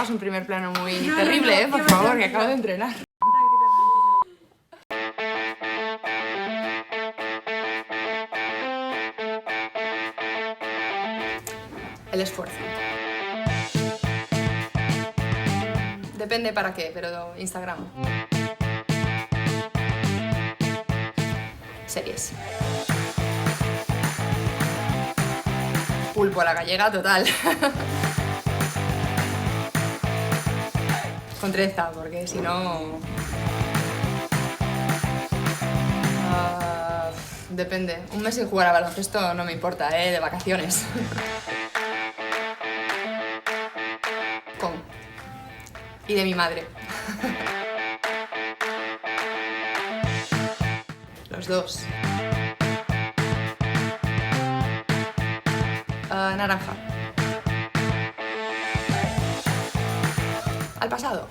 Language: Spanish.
hagas un primer plano muy terrible, por favor, que acabo de entrenar. El esfuerzo. Depende para qué, pero Instagram. Series. Pulpo a la gallega total. Con treza, porque si no... depende. Un mes sin jugar a baloncesto no me importa, de vacaciones. Con. Y de mi madre. Los dos. Naranja. Al pasado.